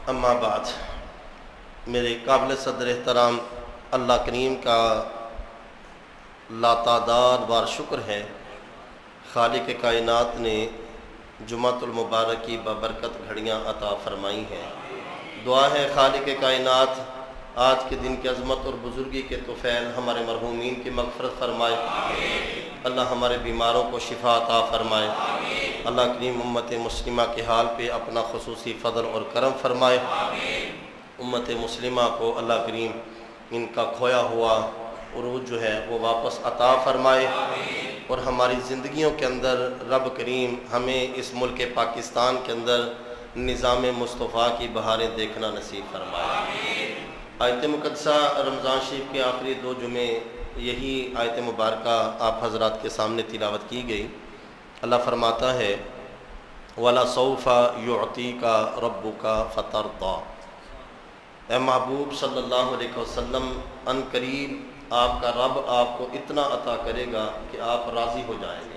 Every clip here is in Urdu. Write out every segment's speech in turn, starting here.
اما بعد، میرے قابل صدر احترام اللہ کریم کا لاتعداد بار شکر ہے، خالق کائنات نے جمعۃ المبارک کی بابرکت گھڑیاں عطا فرمائی ہیں۔ دعا ہے خالق کائنات آج کے دن کی عظمت اور بزرگی کے طفیل ہمارے مرحومین کی مغفرت فرمائے، اللہ ہمارے بیماروں کو شفا عطا فرمائے، اللہ کریم امت مسلمہ کے حال پہ اپنا خصوصی فضل اور کرم فرمائے، امت مسلمہ کو اللہ کریم ان کا کھویا ہوا عروج جو ہے وہ واپس عطا فرمائے، اور ہماری زندگیوں کے اندر رب کریم ہمیں اس ملک پاکستان کے اندر نظام مصطفیٰ کی بہاریں دیکھنا نصیب فرمائے۔ آیت مقدسہ رمضان شریف کے آخری 2 جمعے یہی آیت مبارکہ آپ حضرات کے سامنے تلاوت کی گئی۔ اللہ فرماتا ہے وَلَسَوْفَ يُعْطِيكَ رَبُّكَ فَتَرْضَىٰ، اے محبوب صلی اللہ علیہ وسلم، ان قریب آپ کا رب آپ کو اتنا عطا کرے گا کہ آپ راضی ہو جائیں گے۔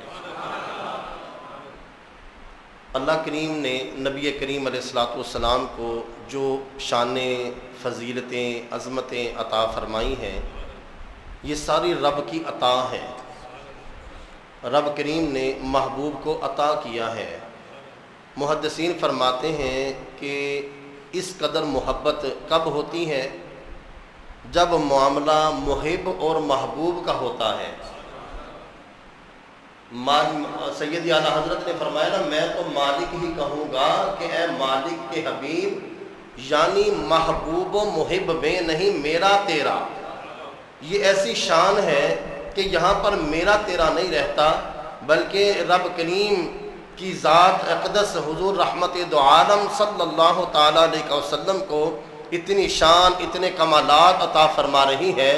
اللہ کریم نے نبی کریم علیہ الصلوۃ والسلام کو جو شان فضیلتیں عظمتیں عطا فرمائی ہیں، یہ ساری رب کی عطا ہے، رب کریم نے محبوب کو عطا کیا ہے۔ محدثین فرماتے ہیں کہ اس قدر محبت کب ہوتی ہے؟ جب معاملہ محب اور محبوب کا ہوتا ہے۔ سید اعلیٰ حضرت نے فرمایا نا، میں تو مالک ہی کہوں گا کہ اے مالک کے حبیب، یعنی محبوب و محب میں نہیں میرا تیرا۔ یہ ایسی شان ہے کہ یہاں پر میرا تیرا نہیں رہتا، بلکہ رب کریم کی ذات اقدس حضور رحمت دو عالم صلی اللہ تعالیٰ علیہ وسلم کو اتنی شان اتنے کمالات عطا فرما رہی ہے،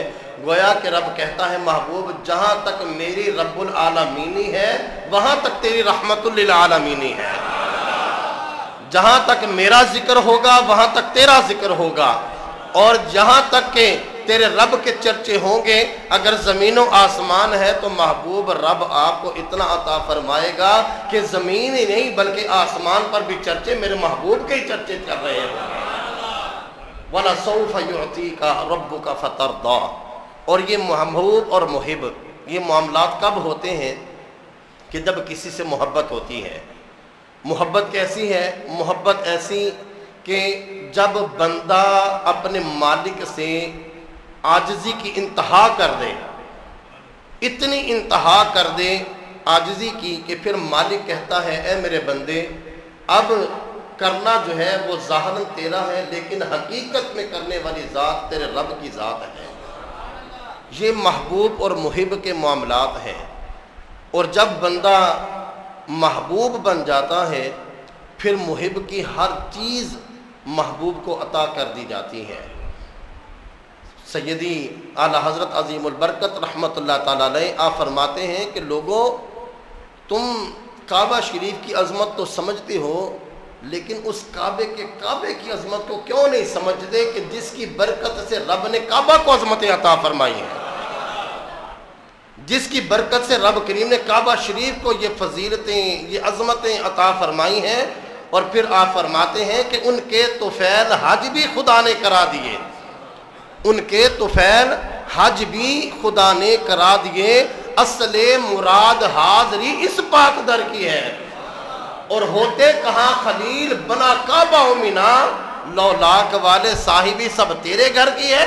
گویا کہ رب کہتا ہے محبوب جہاں تک میری رب العالمینی ہے وہاں تک تیری رحمت للعالمینی ہے، جہاں تک میرا ذکر ہوگا وہاں تک تیرا ذکر ہوگا، اور جہاں تک کہ تیرے رب کے چرچے ہوں گے، اگر زمین و آسمان ہے تو محبوب رب آپ کو اتنا عطا فرمائے گا کہ زمین ہی نہیں بلکہ آسمان پر بھی چرچے میرے محبوب کے ہی چرچے چل رہے ہیں۔ وَلَسَوْفَ يُعْطِيكَ رَبُّكَ فَتَرْضَىٰ، اور یہ محبوب اور محب یہ معاملات کب ہوتے ہیں؟ کہ جب کسی سے محبت ہوتی ہے۔ محبت کیسی ہے؟ محبت ایسی کہ جب بندہ اپنے مالک سے عاجزی کی انتہا کر دے، اتنی انتہا کر دے عاجزی کی کہ پھر مالک کہتا ہے اے میرے بندے، اب کرنا جو ہے وہ ظاہراً تیرا ہے لیکن حقیقت میں کرنے والی ذات تیرے رب کی ذات ہے۔ یہ محبوب اور محب کے معاملات ہیں، اور جب بندہ محبوب بن جاتا ہے پھر محب کی ہر چیز محبوب کو عطا کر دی جاتی ہے۔ سیدی اعلیٰ حضرت عظیم البرکت رحمت اللہ تعالیٰ علیہ آپ فرماتے ہیں کہ لوگوں، تم کعبہ شریف کی عظمت تو سمجھتے ہو، لیکن اس کعبے کی عظمت کو کیوں نہیں سمجھتے کہ جس کی برکت سے رب نے کعبہ کو عظمتیں عطا فرمائی ہیں، جس کی برکت سے رب کریم نے کعبہ شریف کو یہ فضیلتیں یہ عظمتیں عطا فرمائی ہیں، اور پھر آپ فرماتے ہیں کہ ان کے طفیل حج بھی خدا نے کرا دیے، ان کے طفیل حج بھی خدا نے کرا دیے، اصل مراد حاضری اس پاک در کی ہے، اور ہوتے کہاں خلیل بنا کعبہ و مینا، 9 لاکھ والے صاحبی سب تیرے گھر کی ہے۔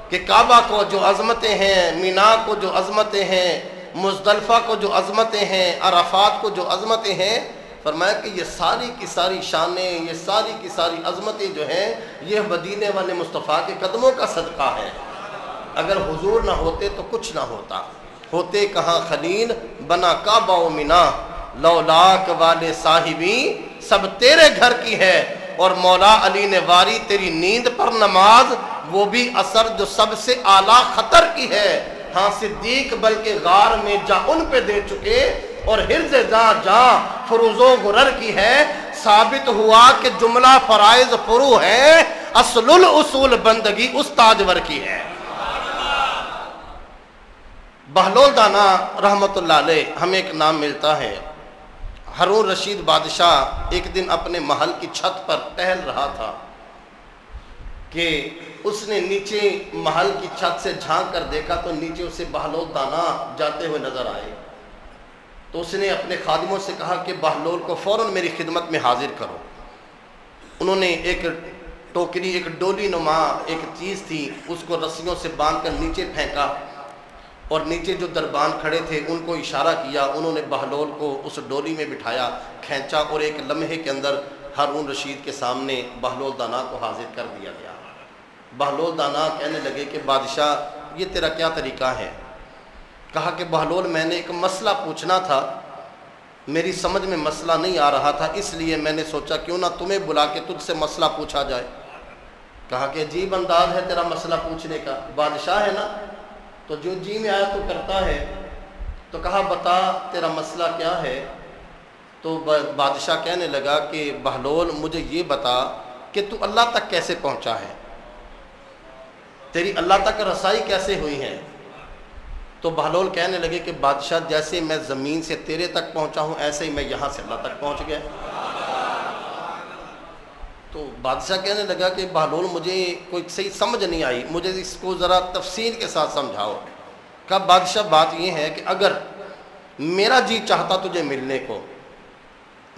کہ کعبہ کو جو عظمتیں ہیں، مینا کو جو عظمتیں ہیں، مزدلفہ کو جو عظمتیں ہیں، عرفات کو جو عظمتیں ہیں، فرمایا کہ یہ ساری کی ساری شانیں یہ ساری کی ساری عظمتیں جو ہیں یہ مدینے والے مصطفیٰ کے قدموں کا صدقہ ہے۔ اگر حضور نہ ہوتے تو کچھ نہ ہوتا، ہوتے کہاں خلیل بنا کعبہ و مینا، 9 لاکھ والے صاحبی سب تیرے گھر کی ہے، اور مولا علی نے واری تیری نیند پر نماز، وہ بھی اثر جو سب سے اعلیٰ خطر کی ہے، ہاں صدیق بلکہ غار میں جا ان پہ دے چکے، اور حرز جا فروز و غرر کی ہے، ثابت ہوا کہ جملہ فرائض فرو ہے، اصل الاصول بندگی اس تاجور کی ہے۔ بہلول دانا رحمت اللہ علیہ ہمیں ایک نام ملتا ہے، ہارون رشید بادشاہ ایک دن اپنے محل کی چھت پر ٹہل رہا تھا، کہ اس نے نیچے محل کی چھت سے جھانک کر دیکھا تو نیچے اسے بہلول دانا جاتے ہوئے نظر آئے، تو اس نے اپنے خادموں سے کہا کہ بہلول کو فوراً میری خدمت میں حاضر کرو۔ انہوں نے ایک ٹوکری، ایک ڈولی نما ایک چیز تھی، اس کو رسیوں سے باندھ کر نیچے پھینکا، اور نیچے جو دربان کھڑے تھے ان کو اشارہ کیا، انہوں نے بہلول کو اس ڈولی میں بٹھایا، کھینچا، اور ایک لمحے کے اندر ہارون رشید کے سامنے بہلول دانا کو حاضر کر دیا گیا۔ بہلول دانا کہنے لگے کہ بادشاہ یہ تیرا کیا طریقہ ہے؟ کہا کہ بہلول میں نے ایک مسئلہ پوچھنا تھا، میری سمجھ میں مسئلہ نہیں آ رہا تھا، اس لیے میں نے سوچا کیوں نہ تمہیں بلا کے تجھ سے مسئلہ پوچھا جائے۔ کہا کہ عجیب انداز ہے تیرا مسئلہ پوچھنے کا، بادشاہ ہے نا تو جو جی میں آیا تو کرتا ہے۔ تو کہا بتا تیرا مسئلہ کیا ہے؟ تو بادشاہ کہنے لگا کہ بہلول مجھے یہ بتا کہ تو اللہ تک کیسے پہنچا ہے، تیری اللہ تک رسائی کیسے ہوئی ہے؟ تو بہلول کہنے لگے کہ بادشاہ جیسے میں زمین سے تیرے تک پہنچا ہوں ایسے ہی میں یہاں سے اللہ تک پہنچ گیا۔ تو بادشاہ کہنے لگا کہ بہلول مجھے کوئی صحیح سمجھ نہیں آئی، مجھے اس کو ذرا تفصیل کے ساتھ سمجھاؤ۔ کہا بادشاہ بات یہ ہے کہ اگر میرا جی چاہتا تجھے ملنے کو،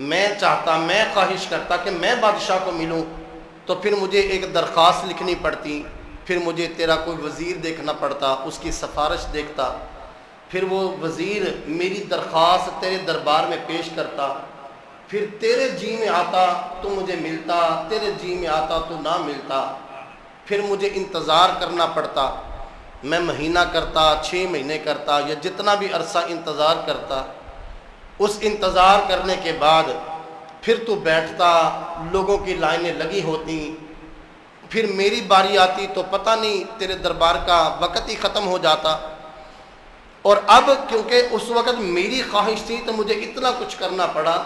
میں چاہتا، میں خواہش کرتا کہ میں بادشاہ کو ملوں، تو پھر مجھے ایک درخواست لکھنی پڑتی، پھر مجھے تیرا کوئی وزیر دیکھنا پڑتا، اس کی سفارش دیکھتا، پھر وہ وزیر میری درخواست تیرے دربار میں پیش کرتا، پھر تیرے جی میں آتا تو مجھے ملتا، تیرے جی میں آتا تو نہ ملتا، پھر مجھے انتظار کرنا پڑتا، میں مہینہ کرتا، 6 مہینے کرتا، یا جتنا بھی عرصہ انتظار کرتا۔ اس انتظار کرنے کے بعد پھر تو بیٹھتا، لوگوں کی لائنیں لگی ہوتی، پھر میری باری آتی تو پتہ نہیں تیرے دربار کا وقت ہی ختم ہو جاتا۔ اور اب کیونکہ اس وقت میری خواہش تھی تو مجھے اتنا کچھ کرنا پڑا،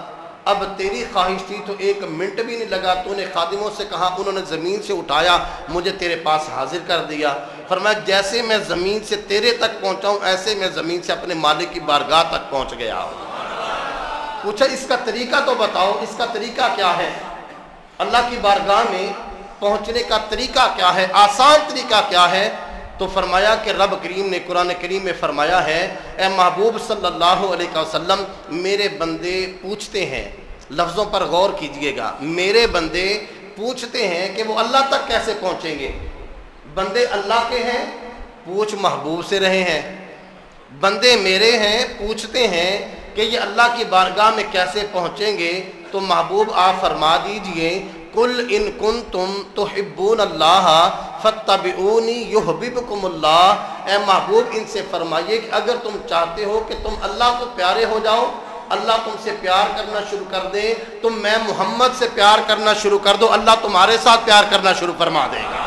اب تیری خواہش تھی تو 1 منٹ بھی نہیں لگا، تو نے خادموں سے کہا، انہوں نے زمین سے اٹھایا، مجھے تیرے پاس حاضر کر دیا۔ فرمایا جیسے میں زمین سے تیرے تک پہنچا ہوں ایسے میں زمین سے اپنے مالک کی بارگاہ تک پہنچ گیا ہوں۔ پوچھا اس کا طریقہ تو بتاؤ، اس کا طریقہ کیا ہے؟ اللہ کی بارگاہ میں پہنچنے کا طریقہ کیا ہے، آسان طریقہ کیا ہے؟ تو فرمایا کہ رب کریم نے قرآن کریم میں فرمایا ہے، اے محبوب صلی اللہ علیہ وسلم میرے بندے پوچھتے ہیں، لفظوں پر غور کیجئے گا، میرے بندے پوچھتے ہیں کہ وہ اللہ تک کیسے پہنچیں گے۔ بندے اللہ کے ہیں، پوچھ محبوب سے رہے ہیں، بندے میرے ہیں، پوچھتے ہیں کہ یہ اللہ کی بارگاہ میں کیسے پہنچیں گے۔ تو محبوب آپ فرما دیجئے، قل ان کنتم تحبون اللہ فاتبعونی یحببکم اللہ، اے محبوب ان سے فرمائیے کہ اگر تم چاہتے ہو کہ تم اللہ کو پیارے ہو جاؤ، اللہ تم سے پیار کرنا شروع کر دے، تم میں محمد سے پیار کرنا شروع کر دو، اللہ تمہارے ساتھ پیار کرنا شروع فرما دے گا۔